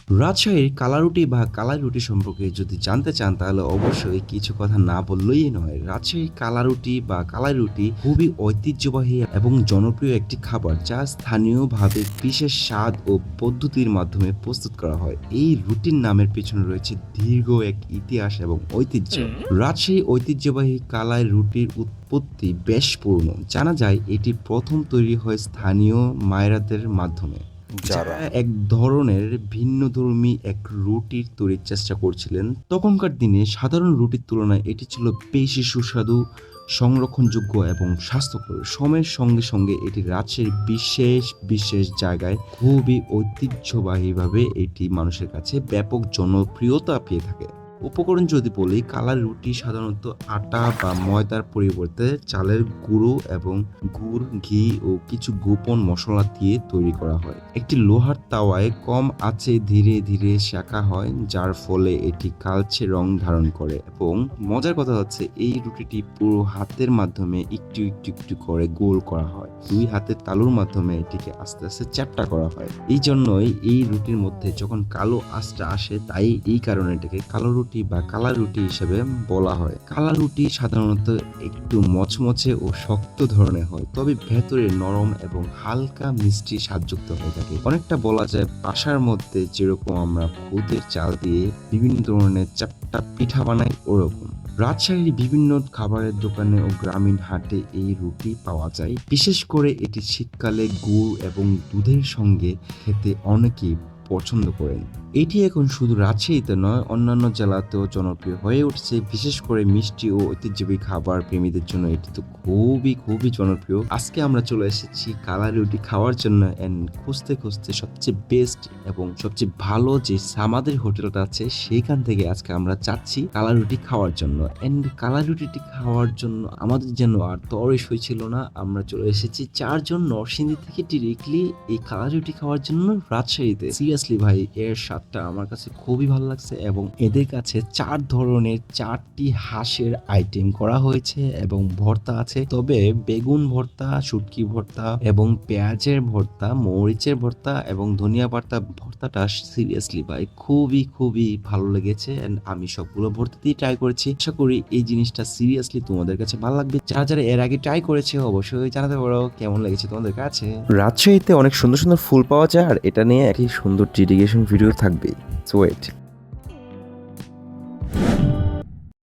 রাজশাহীর কালারুটি বা কালাই রুটি সম্পর্কে যদি জানতে চান তাহলে অবশ্যই কিছু কথা না বললেই নয়। রাজশাহীর কালারুটি বা কালাই রুটি খুবই ঐতিহ্যবাহী এবং জনপ্রিয় একটি খাবার, যা স্থানীয়ভাবে বিশেষ স্বাদ ও পদ্ধতির মাধ্যমে প্রস্তুত করা হয়। এই রুটির নামের পেছনে রয়েছে দীর্ঘ এক ইতিহাস এবং ঐতিহ্য। রাজশাহী ঐতিহ্যবাহী কালাই রুটির উৎপত্তি বেশ পুরনো। জানা যায় এটি প্রথম তৈরি হয় স্থানীয় মায়েরাদের মাধ্যমে, যারা এক ধরনের ভিন্নধর্মী এক রুটির তৈরির চেষ্টা করছিলেন। তখনকার দিনে সাধারণ রুটির তুলনায় এটি ছিল বেশি সুস্বাদু, সংরক্ষণযোগ্য এবং স্বাস্থ্যকর। সময়ের সঙ্গে সঙ্গে এটি রাজশাহীর বিশেষ বিশেষ জায়গায় খুবই ঐতিহ্যবাহীভাবে এটি মানুষের কাছে ব্যাপক জনপ্রিয়তা পেয়ে থাকে। উপকরণ যদি বলি, কালার রুটি সাধারণত আটা বা ময়দার পরিবর্তে চালের গুঁড়ো এবং গুড়, ঘি ও কিছু গোপন মশলা দিয়ে তৈরি করা হয়। একটি লোহার তাওয়ায় কম আঁচে ধীরে ধীরে সেঁকা হয়, যার ফলে এটি কালচে রং ধারণ করে। এবং মজার কথা হচ্ছে, এই রুটিটি পুরো হাতের মাধ্যমে একটু একটু একটু করে গোল করা হয়। দুই হাতের তালুর মাধ্যমে এটিকে আস্তে আস্তে চ্যাপ্টা করা হয়। এই জন্যই এই রুটির মধ্যে যখন কালো আঁচটা আসে, তাই এই কারণে এটাকে কালো রুটি বা কালা রুটি হিসেবে বলা হয়। কালা রুটি সাধারণত একটু মচমচে ও শক্ত ধরনের হয়, তবে ভেতরে নরম এবং হালকা মিষ্টি স্বাদযুক্ত হয়ে থাকে। অনেকটা বলা যায় বাসার মধ্যে যেরকম আমরা খুদের চাল দিয়ে বিভিন্ন ধরনের চাপটা পিঠা বানাই, ওরকম। রাজশাহীর বিভিন্ন খাবারের দোকানে ও গ্রামীণ হাটে এই রুটি পাওয়া যায়। বিশেষ করে এটি শীতকালে গুড় এবং দুধের সঙ্গে খেতে অনেকেই পছন্দ করেন। এটি এখন শুধু রাজশাহীতে নয়, অন্যান্য জেলাতেও জনপ্রিয় হয়ে উঠছে। বিশেষ করে মিষ্টি ও ঐতিহ্যবাহী খাবার প্রেমীদের জন্য এটি তো খুবই খুবই জনপ্রিয়। আজকে আমরা চলে এসেছি কালা রুটি খাওয়ার জন্য, এন্ড খুঁজতে খুঁজতে সবচেয়ে বেস্ট এবং সবচেয়ে ভালো যে সামাদের হোটেলটা আছে, সেইখান থেকে আজকে আমরা যাচ্ছি কালা রুটি খাওয়ার জন্য। এন্ড কালা রুটিটি খাওয়ার জন্য আমাদের যেন আর তরই হয়েছিল না। আমরা চলে এসেছি চারজন নরসিংদী থেকে ডিরেক্টলি এই কালা রুটি খাওয়ার জন্য রাজশাহীতে। সিরিয়াসলি ভাই, এর স্বাদটা আমার কাছে খুবই ভালো লাগছে এবং এদের কাছে 4 ধরনের 4টি হাঁসের আইটেম করা হয়েছে এবং ভর্তা আছে। তবে বেগুন ভর্তা, শুটকি ভর্তা এবং পেঁয়াজের ভর্তা, মরিচের ভর্তা এবং ধনিয়া পাতা ভর্তাটা সিরিয়াসলি ভাই খুবই খুবই ভালো লেগেছে। এন্ড আমি সবগুলো ভর্তা দিয়ে ট্রাই করেছি। আশা করি এই জিনিসটা সিরিয়াসলি তোমাদের কাছে ভালো লাগবে। যারা যারা এর আগে ট্রাই করেছে অবশ্যই জানাতে পারো কেমন লেগেছে তোমাদের কাছে। রাজশাহীতে অনেক সুন্দর সুন্দর ফুল পাওয়া যায়, আর এটা নিয়ে একটি সুন্দর ডেডিকেশন ভিডিও থাকবে। So wait.